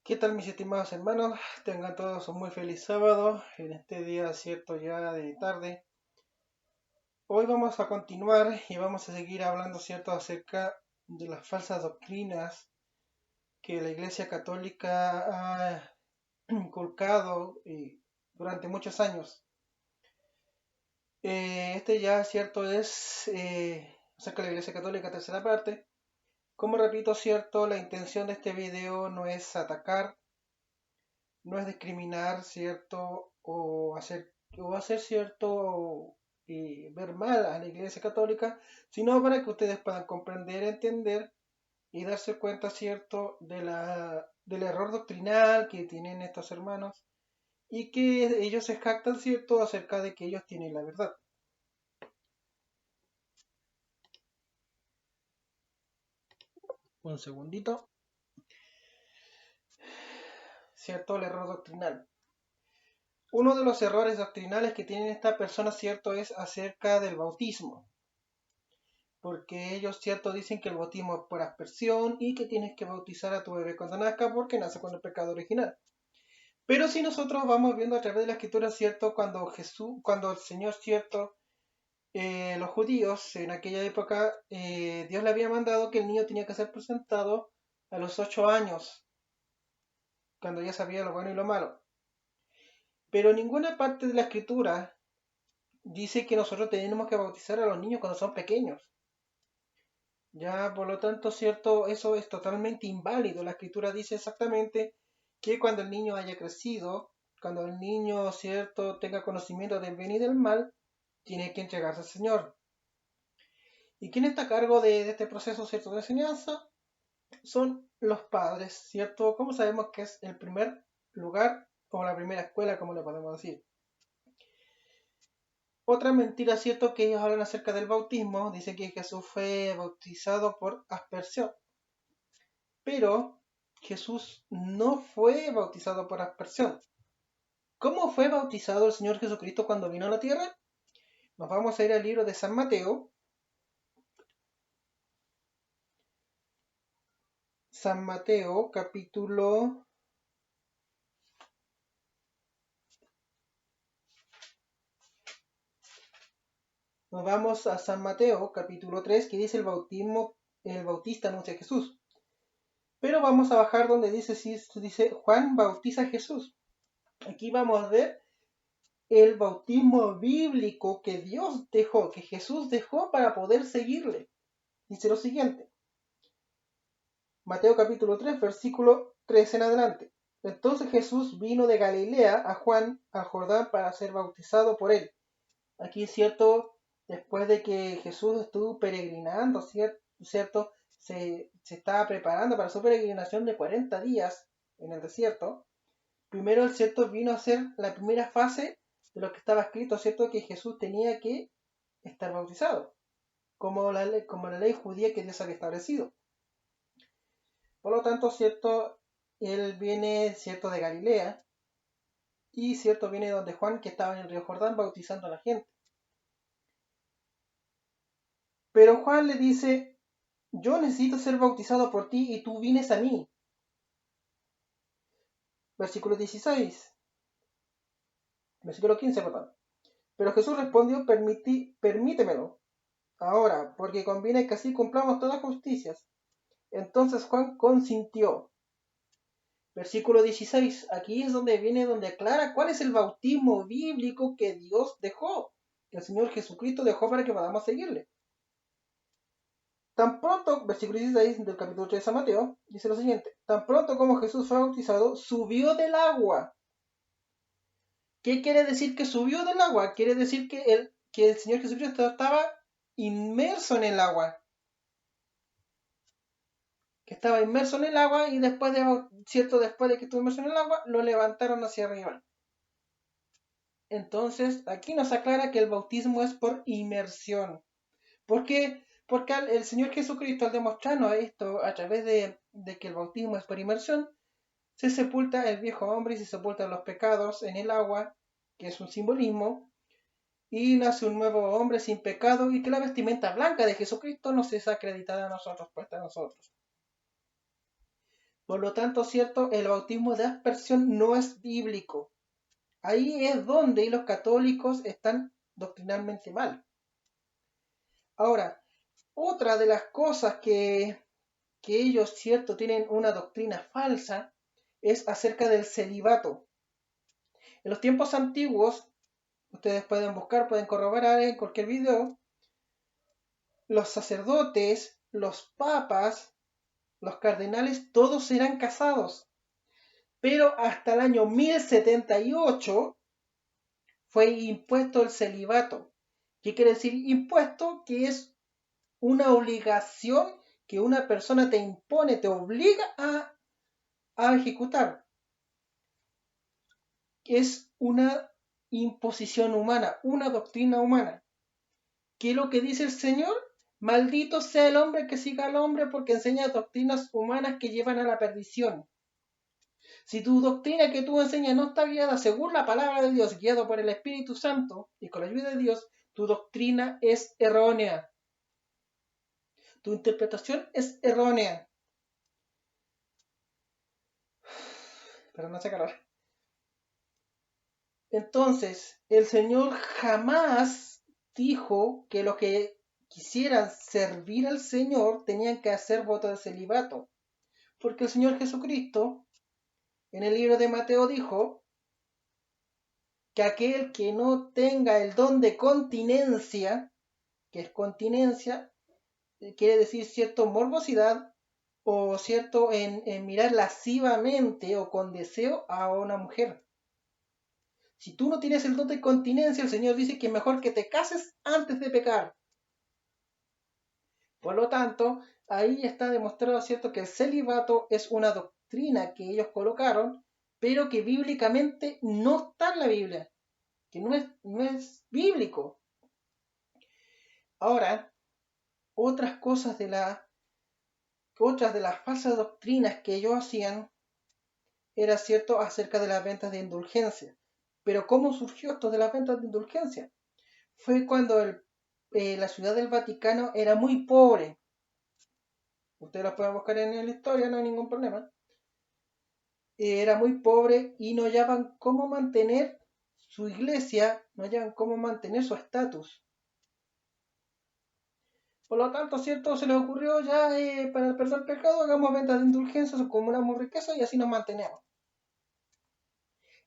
¿Qué tal, mis estimados hermanos? Tengan todos un muy feliz sábado en este día, cierto, ya de tarde. Hoy vamos a continuar y vamos a seguir hablando, cierto, acerca de las falsas doctrinas que la Iglesia Católica ha inculcado durante muchos años. Este ya, cierto, es acerca de la Iglesia Católica, tercera parte. Como repito, cierto, la intención de este video no es atacar, no es discriminar, ¿cierto? O hacer cierto ver mal a la Iglesia Católica, sino para que ustedes puedan comprender, entender y darse cuenta, ¿cierto?, del error doctrinal que tienen estos hermanos y que ellos se jactan, ¿cierto?, acerca de que ellos tienen la verdad. Un segundito. ¿Cierto? El error doctrinal. Uno de los errores doctrinales que tienen estas personas, ¿cierto?, es acerca del bautismo. Porque ellos, cierto, dicen que el bautismo es por aspersión y que tienes que bautizar a tu bebé cuando nazca porque nace con el pecado original. Pero si nosotros vamos viendo a través de la escritura, cierto, cuando el Señor, cierto, los judíos en aquella época, Dios le había mandado que el niño tenía que ser presentado a los 8 años, cuando ya sabía lo bueno y lo malo. Pero ninguna parte de la escritura dice que nosotros tenemos que bautizar a los niños cuando son pequeños. Ya, por lo tanto, cierto, eso es totalmente inválido. La escritura dice exactamente que cuando el niño haya crecido, cuando el niño, cierto, tenga conocimiento del bien y del mal, tiene que entregarse al Señor. ¿Y quién está a cargo de este proceso, cierto, de enseñanza? Son los padres, ¿cierto? ¿Cómo sabemos que es el primer lugar o la primera escuela, como le podemos decir? Otra mentira, ¿cierto? Que ellos hablan acerca del bautismo, dicen que Jesús fue bautizado por aspersión. Pero Jesús no fue bautizado por aspersión. ¿Cómo fue bautizado el Señor Jesucristo cuando vino a la tierra? Nos vamos a ir al libro de San Mateo. San Mateo, capítulo... Nos vamos a San Mateo, capítulo 3, que dice el bautista anuncia a Jesús. Pero vamos a bajar donde dice Juan bautiza a Jesús. Aquí vamos a ver el bautismo bíblico que Dios dejó, que Jesús dejó para poder seguirle. Dice lo siguiente. Mateo capítulo 3, versículo 3 en adelante. Entonces Jesús vino de Galilea a Juan, al Jordán, para ser bautizado por él. Aquí es cierto, después de que Jesús estuvo peregrinando, ¿cierto? Se estaba preparando para su peregrinación de 40 días en el desierto. Primero el cierto vino a ser la primera fase de lo que estaba escrito, ¿cierto? Que Jesús tenía que estar bautizado, como la ley judía que Dios había establecido. Por lo tanto, cierto, él viene, cierto, de Galilea y, cierto, viene donde Juan, que estaba en el río Jordán, bautizando a la gente. Pero Juan le dice, yo necesito ser bautizado por ti y tú vienes a mí. Versículo 16. Versículo 15, perdón. Pero Jesús respondió, permítemelo ahora, porque conviene que así cumplamos todas justicias. Entonces Juan consintió. Versículo 16, aquí es donde aclara cuál es el bautismo bíblico que Dios dejó, que el Señor Jesucristo dejó para que podamos seguirle. Tan pronto, versículo 16 del capítulo 3 de San Mateo, dice lo siguiente, tan pronto como Jesús fue bautizado, subió del agua. ¿Qué quiere decir que subió del agua? Quiere decir que el Señor Jesucristo estaba inmerso en el agua. Que estaba inmerso en el agua y después de que estuvo inmerso en el agua, lo levantaron hacia arriba. Entonces, aquí nos aclara que el bautismo es por inmersión. ¿Por qué? Porque el Señor Jesucristo, al demostrarnos esto a través de que el bautismo es por inmersión, se sepulta el viejo hombre y se sepultan los pecados en el agua, que es un simbolismo, y nace un nuevo hombre sin pecado y que la vestimenta blanca de Jesucristo nos es acreditada a nosotros, puesta a nosotros. Por lo tanto, cierto, el bautismo de aspersión no es bíblico. Ahí es donde los católicos están doctrinalmente mal. Ahora, otra de las cosas que ellos, cierto, tienen una doctrina falsa es acerca del celibato. En los tiempos antiguos, ustedes pueden buscar, pueden corroborar en cualquier video, los sacerdotes, los papas, los cardenales, todos eran casados. Pero hasta el año 1078 fue impuesto el celibato. ¿Qué quiere decir impuesto? Que es una obligación que una persona te impone, te obliga a ejecutar. Es una imposición humana, una doctrina humana. ¿Qué es lo que dice el Señor? Maldito sea el hombre que siga al hombre porque enseña doctrinas humanas que llevan a la perdición. Si tu doctrina que tú enseñas no está guiada según la palabra de Dios, guiado por el Espíritu Santo y con la ayuda de Dios, tu doctrina es errónea. Tu interpretación es errónea. Pero no se acaba. Entonces, el Señor jamás dijo que los que quisieran servir al Señor tenían que hacer voto de celibato. Porque el Señor Jesucristo, en el libro de Mateo, dijo que aquel que no tenga el don de continencia, que es continencia, quiere decir cierto morbosidad o cierto en mirar lascivamente o con deseo a una mujer. Si tú no tienes el don de continencia, el Señor dice que es mejor que te cases antes de pecar. Por lo tanto, ahí está demostrado, ¿cierto?, que el celibato es una doctrina que ellos colocaron, pero que bíblicamente no está en la Biblia, que no es bíblico. Ahora, otras de las falsas doctrinas que ellos hacían era, ¿cierto?, acerca de las ventas de indulgencia. Pero ¿cómo surgió esto de las ventas de indulgencia? Fue cuando la ciudad del Vaticano era muy pobre. Ustedes lo pueden buscar en la historia, no hay ningún problema. Era muy pobre y no hallaban cómo mantener su iglesia, no hallaban cómo mantener su estatus. Por lo tanto, ¿cierto? Se les ocurrió ya para el perdón del pecado, hagamos ventas de indulgencias, acumulamos riqueza y así nos mantenemos.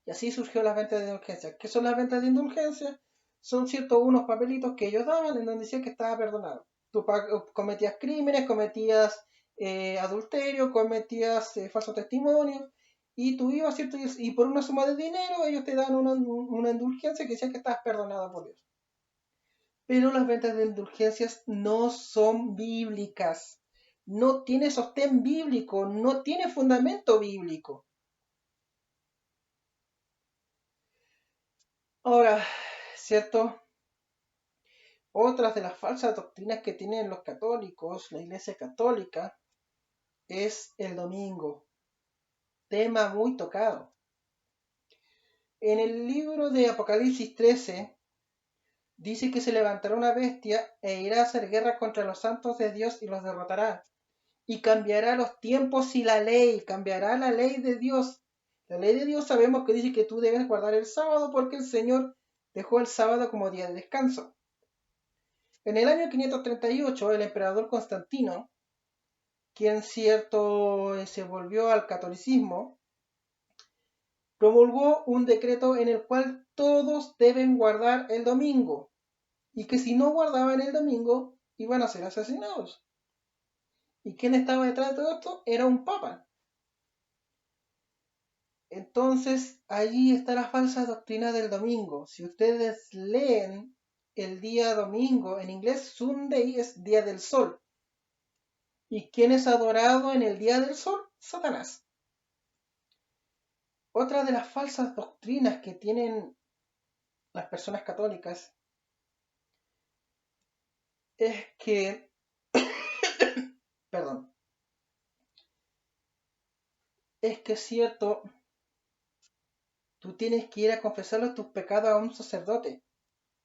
Y así surgió las ventas de indulgencias. ¿Qué son las ventas de indulgencias? Son ciertos unos papelitos que ellos daban en donde decía que estaba perdonado. Tú cometías crímenes, cometías adulterio, cometías falso testimonio, y tú ibas, ¿cierto? Y por una suma de dinero ellos te dan una indulgencia que decía que estabas perdonado por Dios. Pero las ventas de indulgencias no son bíblicas. No tiene sostén bíblico, no tiene fundamento bíblico. Ahora, ¿cierto? Otras de las falsas doctrinas que tienen los católicos, la Iglesia Católica, es el domingo. Tema muy tocado. En el libro de Apocalipsis 13 dice que se levantará una bestia e irá a hacer guerra contra los santos de Dios y los derrotará. Y cambiará los tiempos y la ley, cambiará la ley de Dios. La ley de Dios sabemos que dice que tú debes guardar el sábado porque el Señor dejó el sábado como día de descanso. En el año 538, el emperador Constantino, quien cierto se volvió al catolicismo, promulgó un decreto en el cual todos deben guardar el domingo y que si no guardaban el domingo iban a ser asesinados. ¿Y quién estaba detrás de todo esto? Era un papa. Entonces, allí está la falsa doctrina del domingo. Si ustedes leen el día domingo, en inglés Sunday es día del sol. ¿Y quién es adorado en el día del sol? Satanás. Otra de las falsas doctrinas que tienen las personas católicas es que, perdón, es que es cierto, tú tienes que ir a confesar tus pecados a un sacerdote.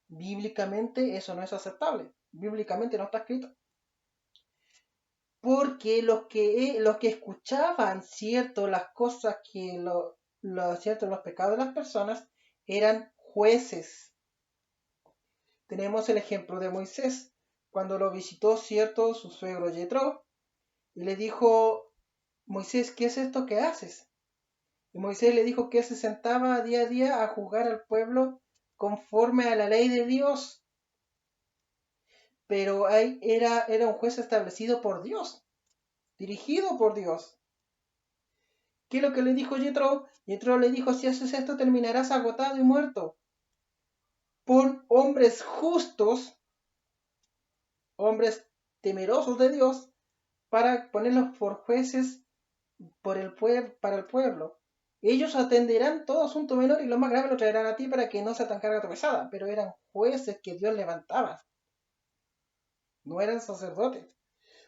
Bíblicamente eso no es aceptable. Bíblicamente no está escrito. porque los que escuchaban, ¿cierto?, las cosas que ¿cierto?, los pecados de las personas eran jueces. Tenemos el ejemplo de Moisés, cuando lo visitó, ¿cierto?, su suegro Yetro, y le dijo: Moisés, ¿qué es esto que haces? Y Moisés le dijo que él se sentaba día a día a juzgar al pueblo conforme a la ley de Dios, pero era un juez establecido por Dios, dirigido por Dios. ¿Qué es lo que le dijo Yetro? Yetro le dijo: si haces esto terminarás agotado y muerto. Pon hombres justos, hombres temerosos de Dios, para ponerlos por jueces para el pueblo. Ellos atenderán todo asunto menor y lo más grave lo traerán a ti para que no sea tan carga tu pesada. Pero eran jueces que Dios levantaba, no eran sacerdotes.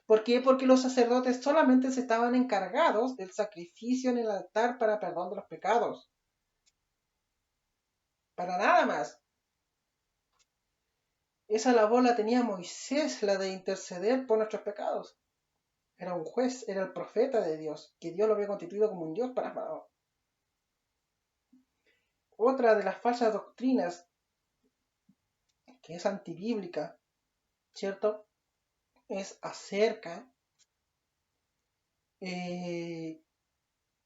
¿Por qué? Porque los sacerdotes solamente se estaban encargados del sacrificio en el altar para perdón de los pecados. Para nada más. Esa labor la tenía Moisés, la de interceder por nuestros pecados. Era un juez, era el profeta de Dios, que Dios lo había constituido como un Dios para Faraón. Otra de las falsas doctrinas, que es antibíblica, ¿cierto?, es acerca de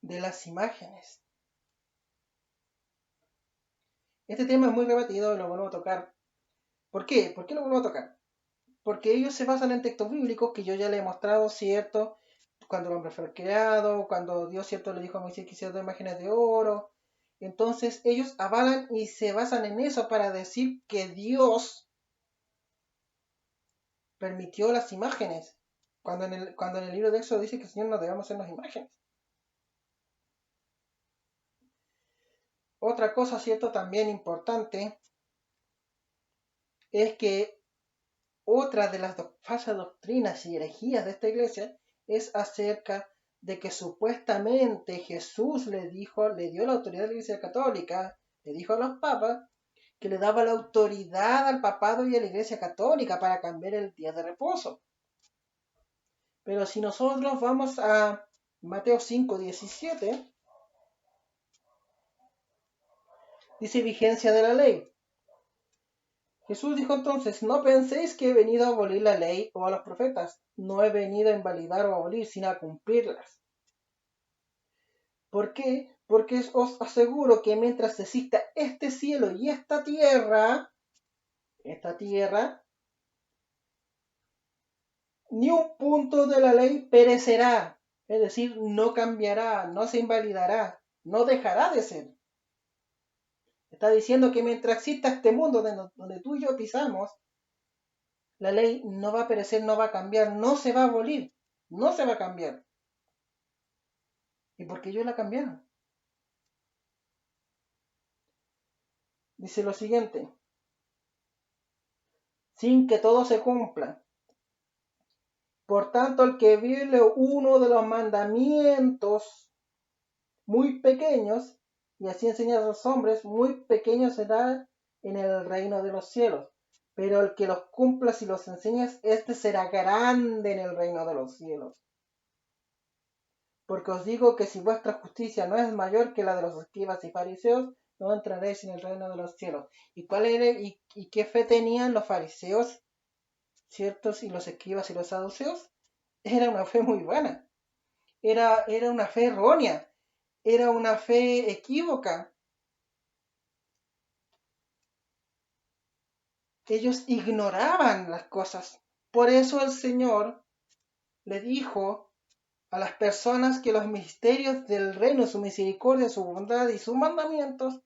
las imágenes. Este tema es muy rebatido y lo vuelvo a tocar. ¿Por qué? ¿Por qué lo vuelvo a tocar? Porque ellos se basan en textos bíblicos que yo ya le he mostrado, ¿cierto? Cuando el hombre fue creado, cuando Dios, ¿cierto?, le dijo a Moisés que hiciera 2 imágenes de oro. Entonces ellos avalan y se basan en eso para decir que Dios permitió las imágenes, cuando en el libro de Éxodo dice que el Señor nos debemos hacer las imágenes. Otra cosa, ¿cierto?, también importante, es que otra de las falsas doctrinas y herejías de esta iglesia es acerca de que supuestamente Jesús le dio la autoridad a la Iglesia Católica, le dijo a los papas que le daba la autoridad al papado y a la Iglesia Católica para cambiar el día de reposo. Pero si nosotros vamos a Mateo 5:17, dice vigencia de la ley. Jesús dijo entonces: no penséis que he venido a abolir la ley o a los profetas. No he venido a invalidar o a abolir, sino a cumplirlas. ¿Por qué? Porque os aseguro que mientras exista este cielo y esta tierra, ni un punto de la ley perecerá. Es decir, no cambiará, no se invalidará, no dejará de ser. Está diciendo que mientras exista este mundo donde tú y yo pisamos, la ley no va a perecer, no va a cambiar, no se va a abolir, no se va a cambiar. ¿Y por qué ellos la cambiaron? Dice lo siguiente: sin que todo se cumpla. Por tanto, el que viole uno de los mandamientos muy pequeños y así enseña a los hombres, muy pequeño será en el reino de los cielos. Pero el que los cumpla y los enseñas, este será grande en el reino de los cielos. Porque os digo que si vuestra justicia no es mayor que la de los escribas y fariseos, no entraréis en el reino de los cielos. ¿Y cuál era y qué fe tenían los fariseos, ciertos, y los escribas y los saduceos? Era una fe muy buena. Era una fe errónea. Era una fe equívoca. Ellos ignoraban las cosas. Por eso el Señor le dijo a las personas que los misterios del reino, su misericordia, su bondad y sus mandamientos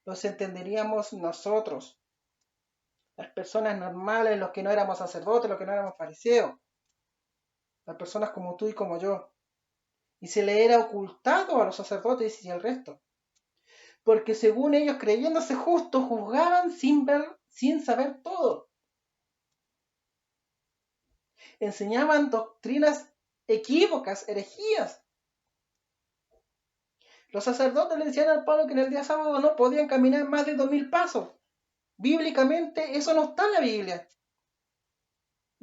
los entenderíamos nosotros, las personas normales, los que no éramos sacerdotes, los que no éramos fariseos, las personas como tú y como yo. Y se le era ocultado a los sacerdotes y al resto, porque según ellos, creyéndose justos, juzgaban sin saber todo. Enseñaban doctrinas equívocas, herejías. Los sacerdotes le decían al pueblo que en el día sábado no podían caminar más de 2000 pasos. Bíblicamente eso no está en la Biblia.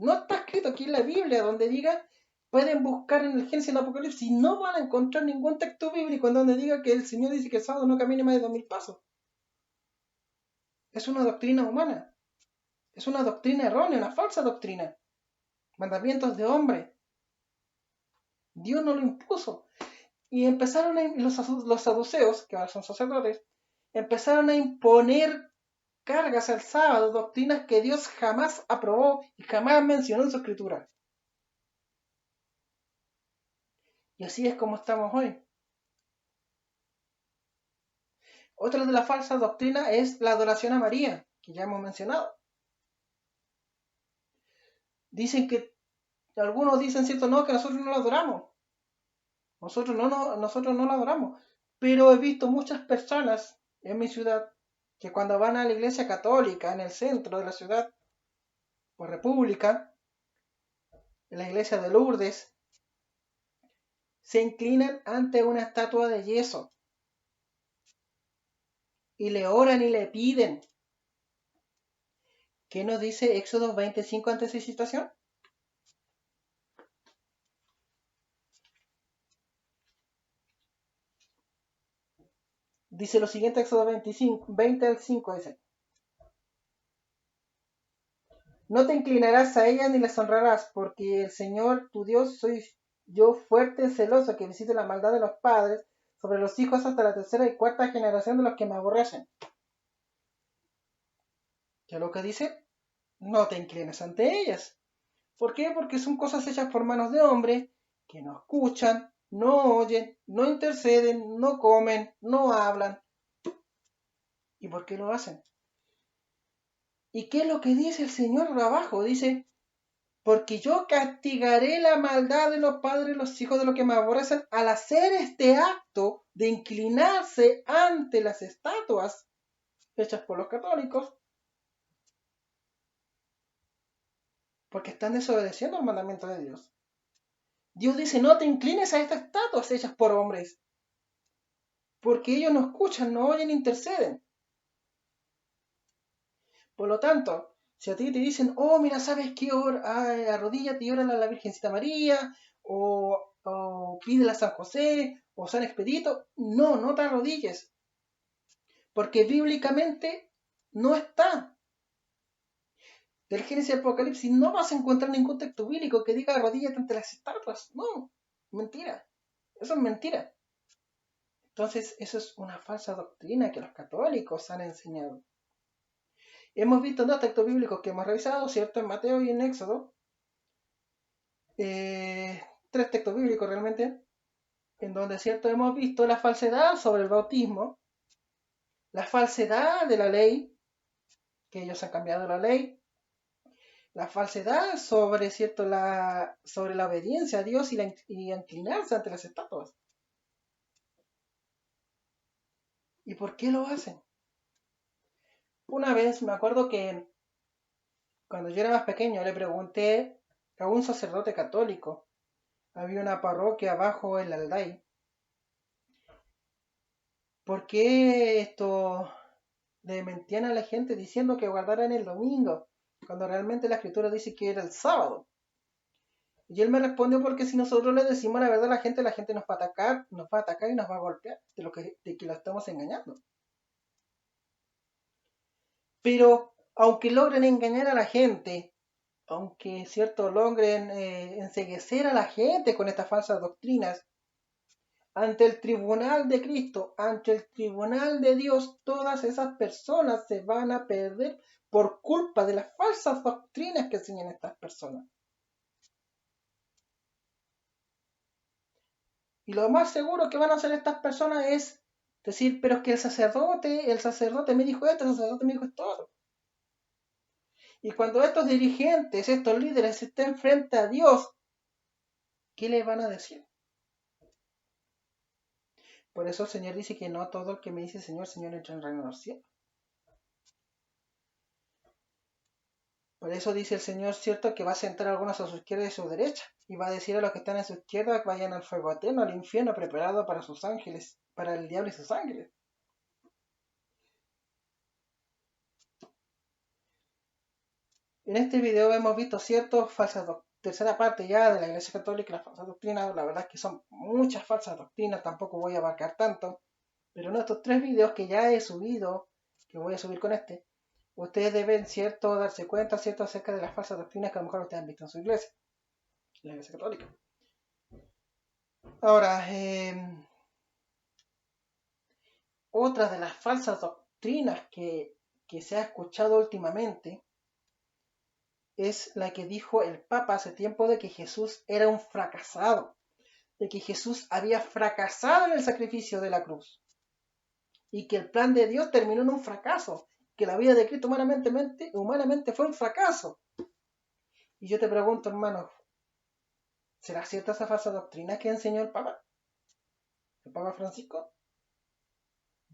No está escrito aquí en la Biblia donde diga, pueden buscar en el Génesis y en el Apocalipsis, y no van a encontrar ningún texto bíblico en donde diga que el Señor dice que el sábado no camine más de 2000 pasos. Es una doctrina humana. Es una doctrina errónea, una falsa doctrina. Mandamientos de hombre. Dios no lo impuso. Y empezaron los saduceos, que ahora son sacerdotes, empezaron a imponer cargas al sábado, doctrinas que Dios jamás aprobó y jamás mencionó en su escritura. Y así es como estamos hoy. Otra de las falsas doctrinas es la adoración a María, que ya hemos mencionado. Dicen que, algunos dicen, cierto, no, que nosotros no la adoramos. Nosotros no la adoramos. Pero he visto muchas personas en mi ciudad que cuando van a la iglesia católica en el centro de la ciudad, o república, en la iglesia de Lourdes, se inclinan ante una estatua de yeso y le oran y le piden. ¿Qué nos dice Éxodo 25 ante esa situación? Dice lo siguiente, Éxodo 25, 20 al 5 dice: no te inclinarás a ellas ni las honrarás, porque el Señor tu Dios soy yo fuerte y celoso, que visito la maldad de los padres sobre los hijos hasta la tercera y cuarta generación de los que me aborrecen. ¿Qué es lo que dice? No te inclines ante ellas. ¿Por qué? Porque son cosas hechas por manos de hombres que no escuchan, no oyen, no interceden, no comen, no hablan. ¿Y por qué lo hacen? ¿Y qué es lo que dice el Señor abajo? Dice, porque yo castigaré la maldad de los padres y los hijos de los que me aborrecen al hacer este acto de inclinarse ante las estatuas hechas por los católicos, porque están desobedeciendo el mandamiento de Dios. Dios dice, no te inclines a estas estatuas hechas por hombres, porque ellos no escuchan, no oyen, interceden. Por lo tanto, si a ti te dicen, oh, mira, ¿sabes qué? Arrodíllate y órale a la Virgencita María, o pídele a San José, o San Expedito, no te arrodilles, porque bíblicamente no está. Del Génesis al Apocalipsis no vas a encontrar ningún texto bíblico que diga arrodíllate ante las estatuas. No, mentira. Eso es mentira. Entonces, eso es una falsa doctrina que los católicos han enseñado. Hemos visto dos textos bíblicos que hemos revisado, ¿cierto? En Mateo y en Éxodo. Tres textos bíblicos realmente, en donde, ¿cierto? Hemos visto la falsedad sobre el bautismo, la falsedad de la ley, que ellos han cambiado la ley, la falsedad sobre, ¿cierto? Sobre la obediencia a Dios y inclinarse ante las estatuas. ¿Y por qué lo hacen? Una vez me acuerdo que cuando yo era más pequeño le pregunté a un sacerdote católico, había una parroquia abajo en la Alday, ¿por qué esto le mentían a la gente diciendo que guardaran el domingo, cuando realmente la escritura dice que era el sábado? Y él me respondió, porque si nosotros le decimos la verdad a la gente nos va a atacar y nos va a golpear de que la estamos engañando. Pero aunque logren engañar a la gente, aunque cierto logren enceguecer a la gente con estas falsas doctrinas, ante el tribunal de Cristo, ante el tribunal de Dios, todas esas personas se van a perder por culpa de las falsas doctrinas que enseñan estas personas. Y lo más seguro que van a hacer estas personas es decir, pero es que el sacerdote me dijo esto, el sacerdote me dijo esto otro. Y cuando estos dirigentes, estos líderes estén frente a Dios, ¿qué le van a decir? Por eso el Señor dice que no todo el que me dice Señor, Señor entra en el reino de los cielos. Por eso dice el Señor, cierto, que va a sentar a algunos a su izquierda y a su derecha, y va a decir a los que están a su izquierda que vayan al fuego eterno, al infierno preparado para sus ángeles, para el diablo y sus ángeles. En este video hemos visto ciertas falsas tercera parte ya de la Iglesia Católica, las falsas doctrinas. La verdad es que son muchas falsas doctrinas, tampoco voy a abarcar tanto. Pero en estos 3 videos que ya he subido, que voy a subir con este, ustedes deben, cierto, darse cuenta, cierto, acerca de las falsas doctrinas que a lo mejor ustedes han visto en su iglesia, la Iglesia Católica. Ahora, otra de las falsas doctrinas que se ha escuchado últimamente es la que dijo el Papa hace tiempo de que Jesús era un fracasado, de que Jesús había fracasado en el sacrificio de la cruz y que el plan de Dios terminó en un fracaso, que la vida de Cristo humanamente fue un fracaso. Y yo te pregunto, hermano, ¿será cierta esa falsa doctrina que enseñó el Papa Francisco?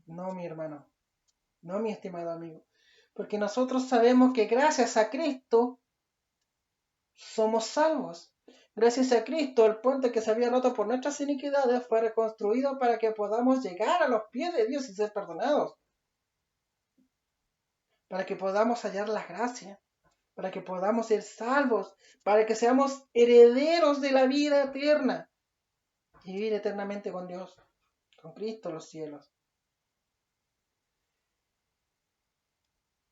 No, mi hermano, no, mi estimado amigo, porque nosotros sabemos que gracias a Cristo somos salvos. Gracias a Cristo, el puente que se había roto por nuestras iniquidades fue reconstruido para que podamos llegar a los pies de Dios y ser perdonados. Para que podamos hallar la gracia, para que podamos ser salvos, para que seamos herederos de la vida eterna y vivir eternamente con Dios, con Cristo en los cielos.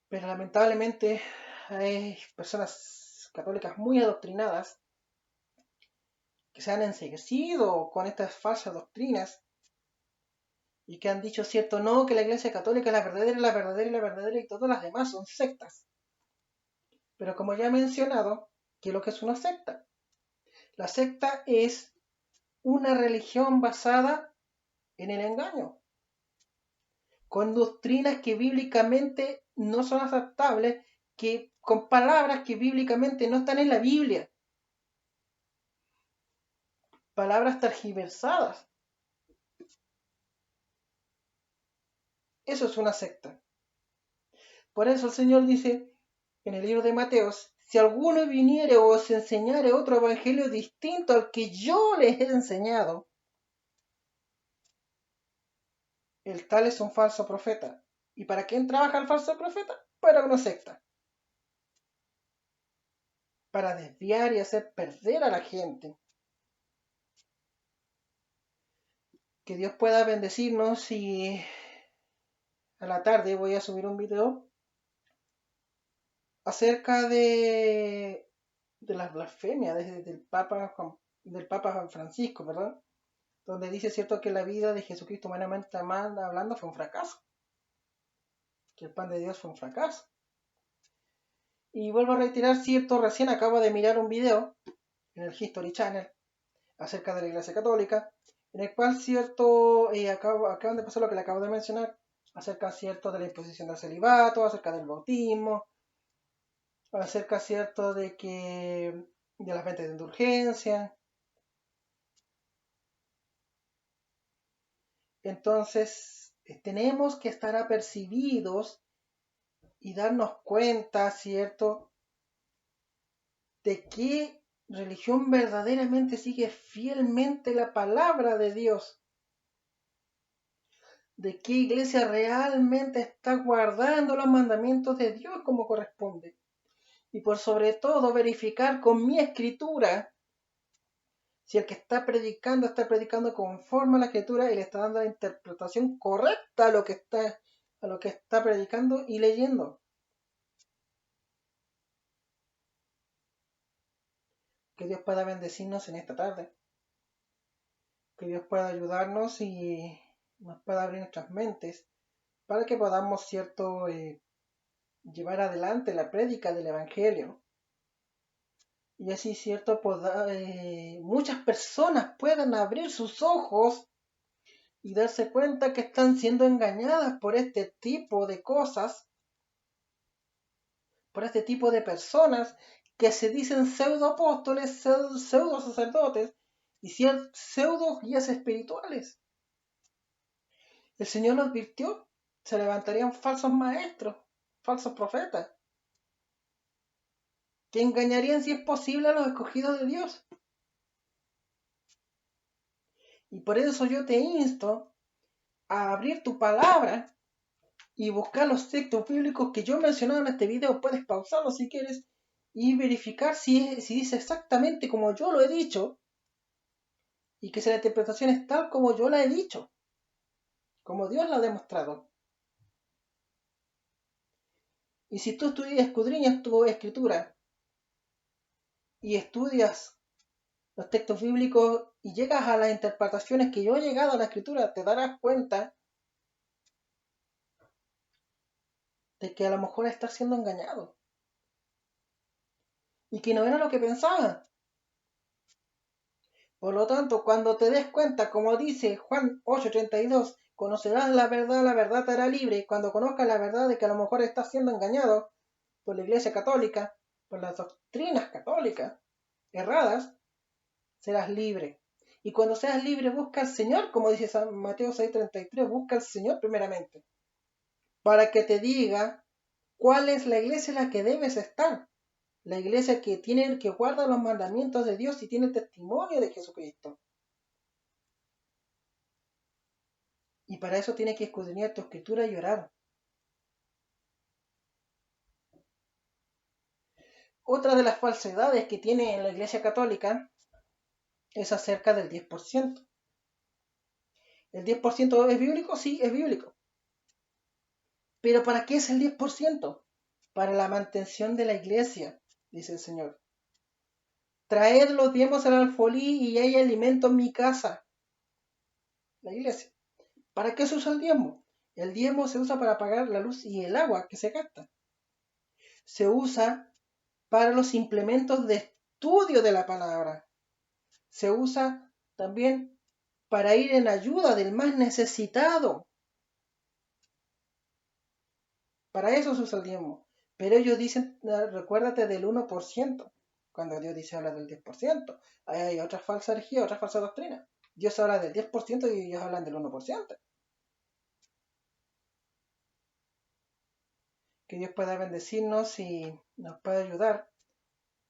Pero lamentablemente hay personas católicas muy adoctrinadas que se han enseguecido con estas falsas doctrinas y que han dicho cierto no, que la Iglesia Católica es la verdadera, la verdadera y la verdadera y todas las demás son sectas. Pero como ya he mencionado, ¿qué es lo que es una secta? La secta es una religión basada en el engaño, con doctrinas que bíblicamente no son aceptables, que con palabras que bíblicamente no están en la Biblia, palabras tergiversadas. Eso es una secta. Por eso el Señor dice en el libro de Mateos, si alguno viniere o os enseñare otro evangelio distinto al que yo les he enseñado, el tal es un falso profeta. ¿Y para quién trabaja el falso profeta? Para una secta. Para desviar y hacer perder a la gente. Que Dios pueda bendecirnos y a la tarde voy a subir un video acerca de las blasfemias del Papa Francisco, ¿verdad? Donde dice cierto que la vida de Jesucristo humanamente hablando fue un fracaso, que el pan de Dios fue un fracaso. Y vuelvo a reiterar cierto, recién acabo de mirar un video en el History Channel acerca de la Iglesia Católica, en el cual cierto, acaban de pasar lo que le acabo de mencionar, acerca cierto de la imposición del celibato, acerca del bautismo, acerca cierto de que de las ventas de indulgencia. Entonces, tenemos que estar apercibidos y darnos cuenta, ¿cierto?, de qué religión verdaderamente sigue fielmente la palabra de Dios, de qué iglesia realmente está guardando los mandamientos de Dios como corresponde. Y por sobre todo verificar con mi escritura si el que está predicando conforme a la escritura y le está dando la interpretación correcta a lo que está predicando y leyendo. Que Dios pueda bendecirnos en esta tarde. Que Dios pueda ayudarnos y nos pueda abrir nuestras mentes para que podamos, cierto, llevar adelante la prédica del Evangelio. Y así, cierto, muchas personas puedan abrir sus ojos y darse cuenta que están siendo engañadas por este tipo de cosas, por este tipo de personas que se dicen pseudo apóstoles, pseudo sacerdotes y pseudo guías espirituales. El Señor lo advirtió, se levantarían falsos maestros, falsos profetas, que engañarían si es posible a los escogidos de Dios. Y por eso yo te insto a abrir tu palabra y buscar los textos bíblicos que yo he mencionado en este video. Puedes pausarlo si quieres y verificar si dice exactamente como yo lo he dicho y que si la interpretación es tal como yo la he dicho, como Dios la ha demostrado. Y si tú escudriñas tu escritura y estudias los textos bíblicos y llegas a las interpretaciones que yo he llegado a la escritura, te darás cuenta de que a lo mejor estás siendo engañado y que no era lo que pensaba. Por lo tanto, cuando te des cuenta, como dice Juan 8:32, conocerás la verdad te hará libre. Cuando conozcas la verdad de que a lo mejor estás siendo engañado por la Iglesia Católica, por las doctrinas católicas erradas, serás libre. Y cuando seas libre, busca al Señor, como dice San Mateo 6:33, busca al Señor primeramente, para que te diga cuál es la iglesia en la que debes estar. La iglesia que guarda los mandamientos de Dios y tiene el testimonio de Jesucristo. Y para eso tienes que escudriñar tu escritura y orar. Otra de las falsedades que tiene la Iglesia Católica es acerca del 10%. ¿El 10% es bíblico? Sí, es bíblico. ¿Pero para qué es el 10%? Para la mantención de la iglesia, dice el Señor. Traed los diezmos al alfolí y hay alimento en mi casa. La iglesia. ¿Para qué se usa el diezmo? El diezmo se usa para pagar la luz y el agua que se gasta. Se usa para los implementos de estudio de la palabra. Se usa también para ir en ayuda del más necesitado. Para eso se usa el diezmo. Pero ellos dicen, recuérdate del 1%, cuando Dios dice habla del 10%. Hay otra falsa herejía, otra falsa doctrina. Dios habla del 10% y ellos hablan del 1%. Que Dios pueda bendecirnos y nos pueda ayudar.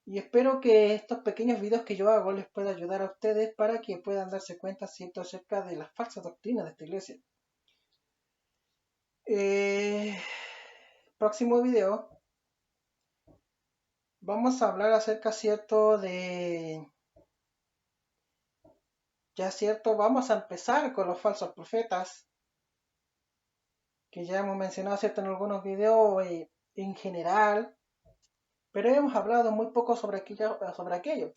Y espero que estos pequeños videos que yo hago les pueda ayudar a ustedes para que puedan darse cuenta cierto acerca de las falsas doctrinas de esta iglesia. Próximo video vamos a hablar acerca cierto de vamos a empezar con los falsos profetas que ya hemos mencionado cierto en algunos videos en general, pero hemos hablado muy poco sobre aquello.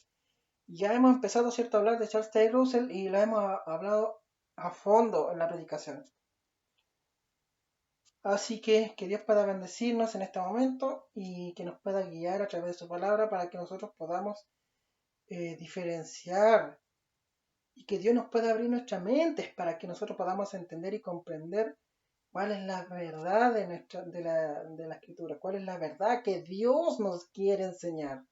Ya hemos empezado cierto a hablar de Charles Taylor Russell y lo hemos hablado a fondo en la predicación. Así que Dios pueda bendecirnos en este momento y que nos pueda guiar a través de su palabra para que nosotros podamos diferenciar y que Dios nos pueda abrir nuestras mentes para que nosotros podamos entender y comprender cuál es la verdad de la escritura, cuál es la verdad que Dios nos quiere enseñar.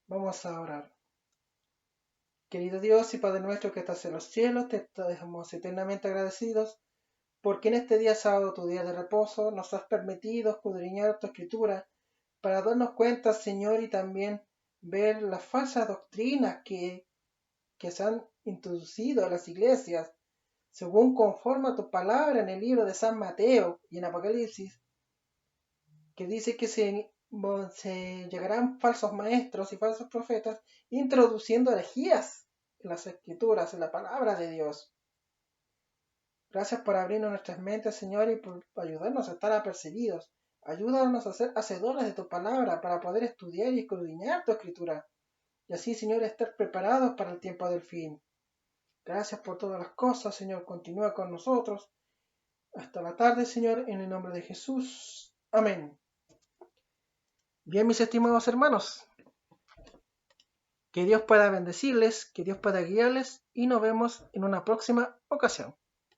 Vamos a orar. Querido Dios y Padre nuestro que estás en los cielos, te estamos eternamente agradecidos porque en este día sábado, tu día de reposo, nos has permitido escudriñar tu escritura para darnos cuenta, Señor, y también ver las falsas doctrinas que se han introducido a las iglesias, según conforme a tu palabra en el libro de San Mateo y en Apocalipsis, que dice que se llegarán falsos maestros y falsos profetas introduciendo herejías en las escrituras, en la palabra de Dios. Gracias por abrirnos nuestras mentes, Señor, y por ayudarnos a estar apercibidos. Ayúdanos a ser hacedores de tu palabra para poder estudiar y escudriñar tu escritura. Y así, Señor, estar preparados para el tiempo del fin. Gracias por todas las cosas, Señor. Continúa con nosotros. Hasta la tarde, Señor, en el nombre de Jesús. Amén. Bien, mis estimados hermanos. Que Dios pueda bendecirles, que Dios pueda guiarles y nos vemos en una próxima ocasión.